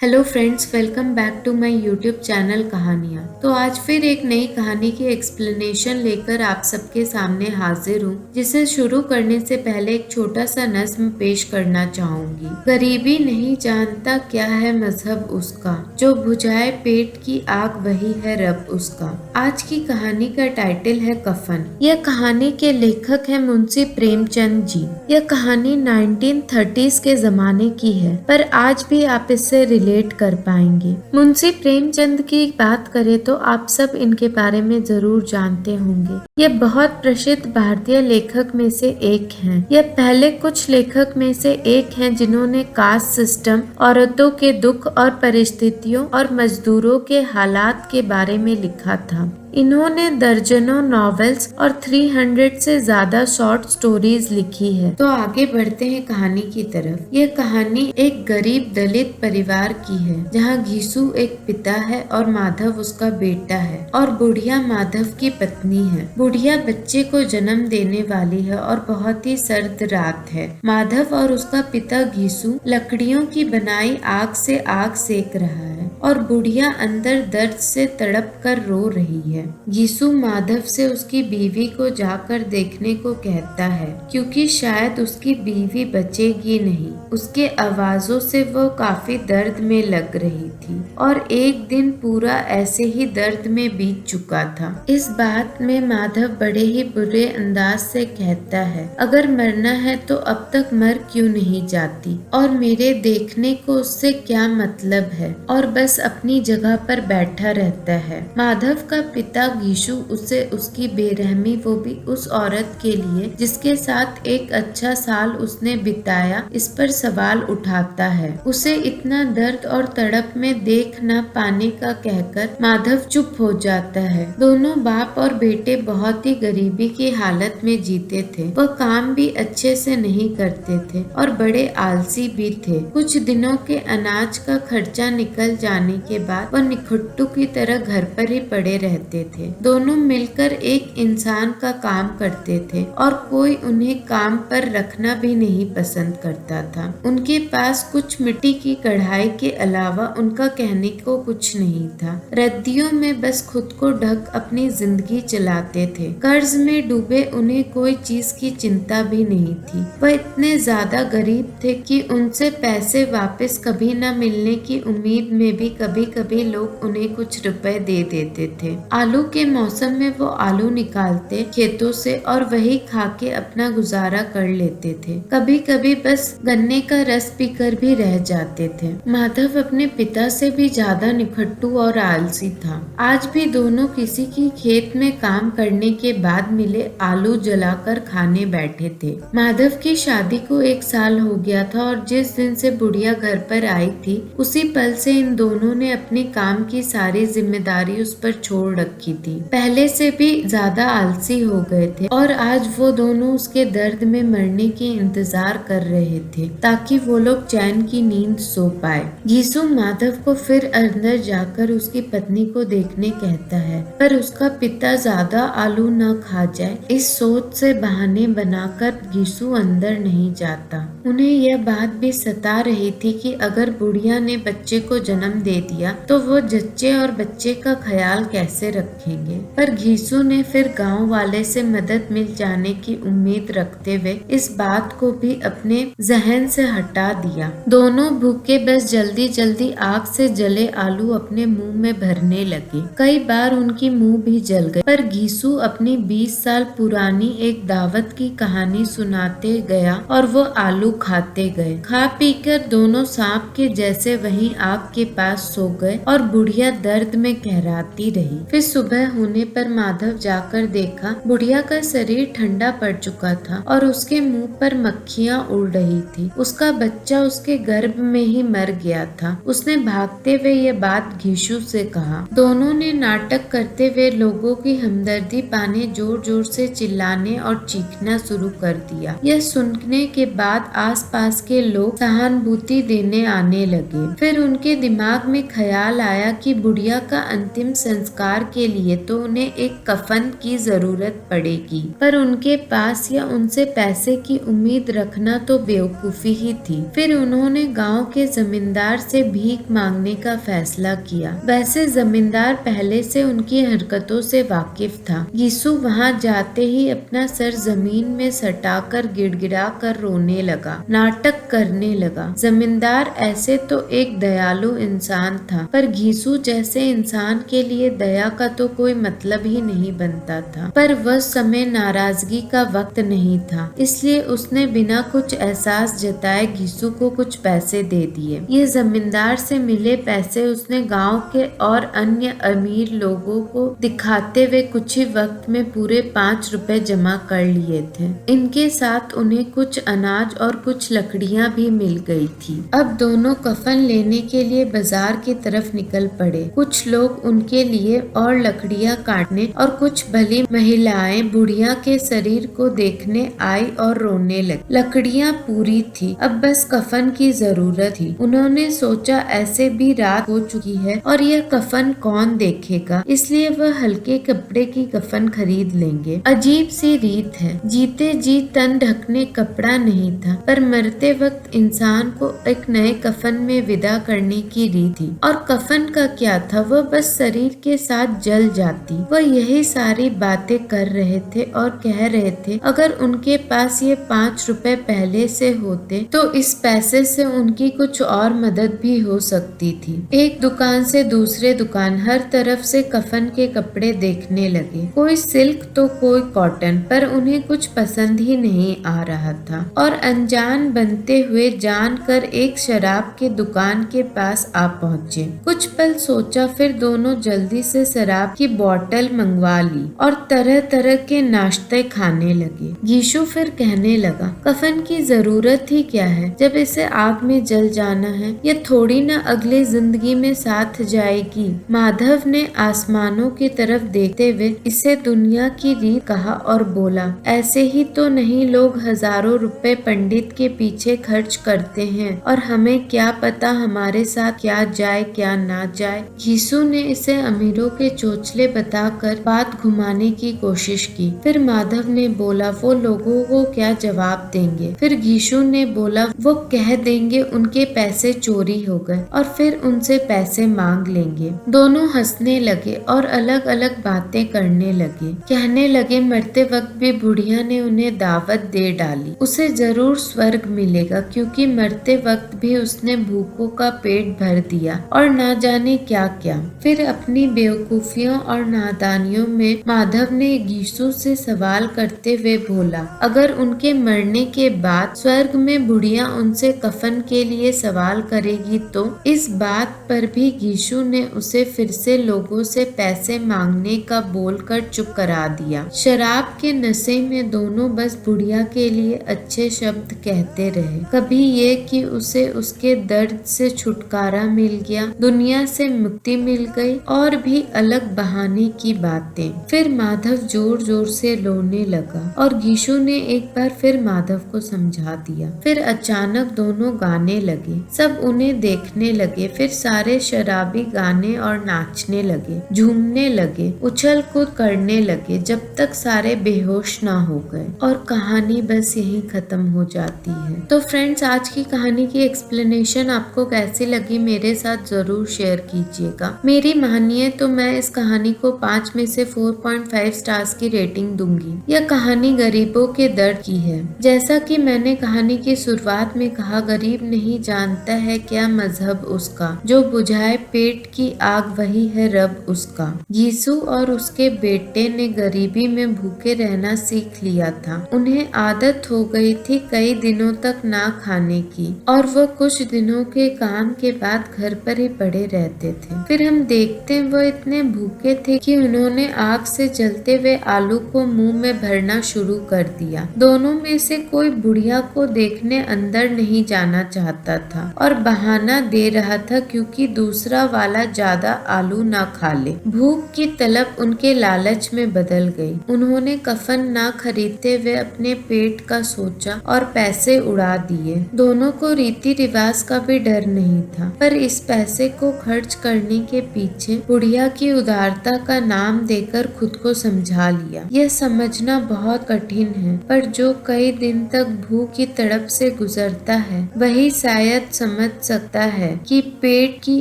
Hello friends, welcome back to my YouTube channel कहानियाँ। तो आज फिर एक नई कहानी की एक्सप्लेनेशन लेकर आप सबके सामने हाजिर हूँ, जिसे शुरू करने से पहले एक छोटा सा नज्म पेश करना चाहूंगी। गरीबी नहीं जानता क्या है मजहब उसका, जो बुझाए पेट की आग वही है रब उसका। आज की कहानी का टाइटल है कफन। यह कहानी के लेखक है मुंशी प्रेमचंद जी। यह कहानी 1930s के जमाने की है, पर आज भी आप इससे रिलेट कर पाएंगे। मुंशी प्रेमचंद की बात करें तो आप सब इनके बारे में जरूर जानते होंगे। ये बहुत प्रसिद्ध भारतीय लेखक में से एक हैं। यह पहले कुछ लेखक में से एक हैं जिन्होंने कास्ट सिस्टम, औरतों के दुख और परिस्थितियों और मजदूरों के हालात के बारे में लिखा था। इन्होंने दर्जनों नॉवेल्स और 300 से ज्यादा शॉर्ट स्टोरीज लिखी है। तो आगे बढ़ते हैं कहानी की तरफ। यह कहानी एक गरीब दलित परिवार की है, जहां घीसू एक पिता है और माधव उसका बेटा है, और बुढ़िया माधव की पत्नी है। बुढ़िया बच्चे को जन्म देने वाली है और बहुत ही सर्द रात है। माधव और उसका पिता घीसू लकड़ियों की बनाई आग से आग सेक रहा है और बुढ़िया अंदर दर्द से तड़प कर रो रही है। घीसू माधव से उसकी बीवी को जाकर देखने को कहता है, क्योंकि शायद उसकी बीवी बचेगी नहीं। उसके आवाजों से वो काफी दर्द में लग रही थी और एक दिन पूरा ऐसे ही दर्द में बीत चुका था। इस बात में माधव बड़े ही बुरे अंदाज से कहता है, अगर मरना है तो अब तक मर क्यों नहीं जाती, और मेरे देखने को उससे क्या मतलब है, और बस अपनी जगह पर बैठा रहता है। माधव का पिता घीसू उसे उसकी बेरहमी, वो भी उस औरत के लिए जिसके साथ एक अच्छा साल उसने बिताया, इस पर सवाल उठाता है। उसे इतना दर्द और तड़प में देख न पाने का कहकर माधव चुप हो जाता है। दोनों बाप और बेटे बहुत ही गरीबी की हालत में जीते थे। वह काम भी अच्छे से नहीं करते थे और बड़े आलसी भी थे। कुछ दिनों के अनाज का खर्चा निकल जाने के बाद वह निखुट्टू की तरह घर पर ही पड़े रहते थे। दोनों मिलकर एक इंसान का काम करते थे और कोई उन्हें काम पर रखना भी नहीं पसंद करता था। उनके पास कुछ मिट्टी की कढ़ाई के अलावा उनका कहने को कुछ नहीं था। रद्दियों में बस खुद को ढक अपनी जिंदगी चलाते थे। कर्ज में डूबे उन्हें कोई चीज की चिंता भी नहीं थी। वह इतने ज्यादा गरीब थे कि उनसे पैसे वापस कभी न मिलने की उम्मीद में भी कभी कभी लोग उन्हें कुछ रुपए दे देते थे। आलू के मौसम में वो आलू निकालते खेतों से और वही खा के अपना गुजारा कर लेते थे। कभी कभी बस गन्ने का रस पीकर भी रह जाते थे। माधव अपने पिता से भी ज्यादा निखट्टू और आलसी था। आज भी दोनों किसी की खेत में काम करने के बाद मिले आलू जलाकर खाने बैठे थे। माधव की शादी को 1 साल हो गया था और जिस दिन से बुढ़िया घर पर आई थी, उसी पल से इन दोनों ने अपने काम की सारी जिम्मेदारी उस पर छोड़ रखी थी। पहले से भी ज्यादा आलसी हो गए थे और आज वो दोनों उसके दर्द में मरने की इंतजार कर रहे थे, ताकि वो लोग चैन की नींद सो पाए। घीसू माधव को फिर अंदर जाकर उसकी पत्नी को देखने कहता है, पर उसका पिता ज्यादा आलू न खा जाए, इस सोच से बहाने बनाकर घीसू अंदर नहीं जाता। उन्हें यह बात भी सता रही थी कि अगर बुढ़िया ने बच्चे को जन्म दे दिया तो वो जच्चे और बच्चे का ख्याल कैसे रखेंगे। पर घीसू ने फिर गांव वाले से मदद मिल जाने की उम्मीद रखते हुए इस बात को भी अपने जहन से हटा दिया। दोनों भूखे बस जल्दी जल्दी आग से जले आलू अपने मुंह में भरने लगे। कई बार उनकी मुंह भी जल गई, पर घीसू अपनी 20 साल पुरानी एक दावत की कहानी सुनाते गया और वो आलू खाते गए। खा पीकर दोनों सांप के जैसे वहीं आग के पास सो गए और बुढ़िया दर्द में कहराती रही। फिर सुबह होने पर माधव जाकर देखा, बुढ़िया का शरीर ठंडा पड़ चुका था और उसके मुंह पर मक्खियां उड़ रही थी। उसका बच्चा उसके गर्भ में ही मर गया था। उसने भागते हुए ये बात घीसू से कहा। दोनों ने नाटक करते हुए लोगों की हमदर्दी पाने जोर जोर से चिल्लाने और चीखना शुरू कर दिया। यह सुनने के बाद आसपास के लोग सहानुभूति देने आने लगे। फिर उनके दिमाग दिमाग में ख्याल आया कि बुढ़िया का अंतिम संस्कार के लिए तो उन्हें एक कफन की जरूरत पड़ेगी, पर उनके पास या उनसे पैसे की उम्मीद रखना तो बेवकूफी ही थी। फिर उन्होंने गांव के जमींदार से भीख मांगने का फैसला किया। वैसे जमींदार पहले से उनकी हरकतों से वाकिफ था। गीसू वहां जाते ही अपना सर जमीन में सटाकर गिड़गिड़ा कर रोने लगा, नाटक करने लगा। जमींदार ऐसे तो एक दयालु इंसान था, पर घीसू जैसे इंसान के लिए दया का तो कोई मतलब ही नहीं बनता था। पर वह समय नाराजगी का वक्त नहीं था, इसलिए उसने बिना कुछ एहसास जताए घीसू को कुछ पैसे दे दिए। ये जमींदार से मिले पैसे उसने गांव के और अन्य अमीर लोगों को दिखाते हुए कुछ ही वक्त में पूरे 5 रुपए जमा कर लिए थे। इनके साथ उन्हें कुछ अनाज और कुछ लकड़ियां भी मिल गई थी। अब दोनों कफन लेने के लिए बाजार की तरफ निकल पड़े। कुछ लोग उनके लिए और लकड़ियां काटने और कुछ भली महिलाएं बुढ़िया के शरीर को देखने आई और रोने लगी। लकड़ियां पूरी थी, अब बस कफन की जरूरत थी। उन्होंने सोचा ऐसे भी रात हो चुकी है और यह कफन कौन देखेगा, इसलिए वह हल्के कपड़े की कफन खरीद लेंगे। अजीब सी रीत है, जीते जी तन ढकने कपड़ा नहीं था, पर मरते वक्त इंसान को एक नए कफन में विदा करने की रीत थी। और कफन का क्या था, वह बस शरीर के साथ जल जाती। वह यही सारी बातें कर रहे थे और कह रहे थे अगर उनके पास ये 5 रुपए पहले से होते तो इस पैसे से उनकी कुछ और मदद भी हो सकती थी। एक दुकान से दूसरे दुकान हर तरफ से कफन के कपड़े देखने लगे, कोई सिल्क तो कोई कॉटन, पर उन्हें कुछ पसंद ही नहीं आ रहा था। और अनजान बनते हुए जानकर एक शराब के दुकान के पास आ पहुँचे। कुछ पल सोचा, फिर दोनों जल्दी से शराब की बोतल मंगवा ली और तरह तरह के नाश्ते खाने लगे। गीशु फिर कहने लगा कफन की जरूरत ही क्या है, जब इसे आग में जल जाना है, यह थोड़ी न अगली जिंदगी में साथ जाएगी। माधव ने आसमानों की तरफ देखते हुए इसे दुनिया की रीत कहा और बोला ऐसे ही तो नहीं लोग हजारों रुपए पंडित के पीछे खर्च करते हैं, और हमें क्या पता हमारे साथ क्या जाए क्या ना जाए। घीसू ने इसे अमीरों के चोचले बताकर बात घुमाने की कोशिश की। फिर माधव ने बोला वो लोगों को क्या जवाब देंगे। फिर घीसू ने बोला वो कह देंगे उनके पैसे चोरी हो गए और फिर उनसे पैसे मांग लेंगे। दोनों हंसने लगे और अलग अलग बातें करने लगे। कहने लगे मरते वक्त भी बुढ़िया ने उन्हें दावत दे डाली, उसे जरूर स्वर्ग मिलेगा, क्योंकि मरते वक्त भी उसने भूखों का पेट भर दिया और ना जाने क्या क्या। फिर अपनी बेवकूफियों और नादानियों में माधव ने घीसू से सवाल करते हुए बोला अगर उनके मरने के बाद स्वर्ग में बुढ़िया उनसे कफन के लिए सवाल करेगी तो। इस बात पर भी घीसू ने उसे फिर से लोगों से पैसे मांगने का बोलकर चुप करा दिया। शराब के नशे में दोनों बस बुढ़िया के लिए अच्छे शब्द कहते रहे, कभी ये कि उसे उसके दर्द से छुटकारा मिल गया, दुनिया से मुक्ति मिल गई, और भी अलग बहाने की बातें। फिर माधव जोर जोर से रोने लगा और घीसू ने एक बार फिर माधव को समझा दिया। फिर अचानक दोनों गाने लगे, सब उन्हें देखने लगे। फिर सारे शराबी गाने और नाचने लगे, झूमने लगे, उछल कूद करने लगे, जब तक सारे बेहोश ना हो गए और कहानी बस यहीं खत्म हो जाती है। तो फ्रेंड्स, आज की कहानी की एक्सप्लेनेशन आपको कैसी लगी मेरे साथ जरूर शेयर कीजिएगा। मेरी मानिए तो मैं इस कहानी को 5 में से 4.5 स्टार्स की रेटिंग दूंगी। यह कहानी गरीबों के दर्द की है। जैसा कि मैंने कहानी की शुरुआत में कहा, गरीब नहीं जानता है क्या मजहब उसका, जो बुझाए पेट की आग वही है रब उसका। घीसू और उसके बेटे ने गरीबी में भूखे रहना सीख लिया था। उन्हें आदत हो गई थी कई दिनों तक ना खाने की, और वो कुछ दिनों के काम के बाद घर पर ही पड़े रहते थे। फिर हम देखते हैं वो इतने भूखे थे कि उन्होंने आग से जलते हुए आलू को मुंह में भरना शुरू कर दिया। दोनों में से कोई बुढ़िया को देखने अंदर नहीं जाना चाहता था और बहाना दे रहा था क्योंकि दूसरा वाला ज्यादा आलू ना खा ले। भूख की तलब उनके लालच में बदल गई। उन्होंने कफन ना खरीदते हुए अपने पेट का सोचा और पैसे उड़ा दिए। दोनों को रीति रिवाज का भी डर नहीं था, पर इस पैसे को खर्च करने के पीछे बुढ़िया की उदारता का नाम देकर खुद को समझा लिया। यह समझना बहुत कठिन है, पर जो कई दिन तक भूख की तड़प से गुजरता है वही शायद समझ सकता है कि पेट की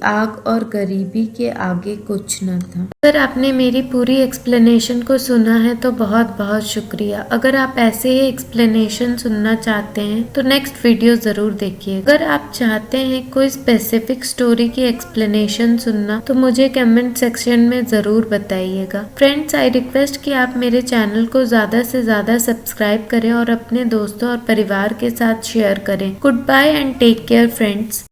आग और गरीबी के आगे कुछ न था। अगर आपने मेरी पूरी एक्सप्लेनेशन को सुना है तो बहुत बहुत शुक्रिया। अगर आप ऐसे ही एक्सप्लेनेशन सुनना चाहते हैं तो नेक्स्ट वीडियो जरूर देखिए। अगर आप चाहते हैं कोई स्पेसिफिक स्टोरी की एक्सप्लेनेशन सुनना तो मुझे कमेंट सेक्शन में जरूर बताइएगा। फ्रेंड्स, आई रिक्वेस्ट कि आप मेरे चैनल को ज्यादा से ज्यादा सब्सक्राइब करें और अपने दोस्तों और परिवार के साथ शेयर करें। Goodbye and take care friends.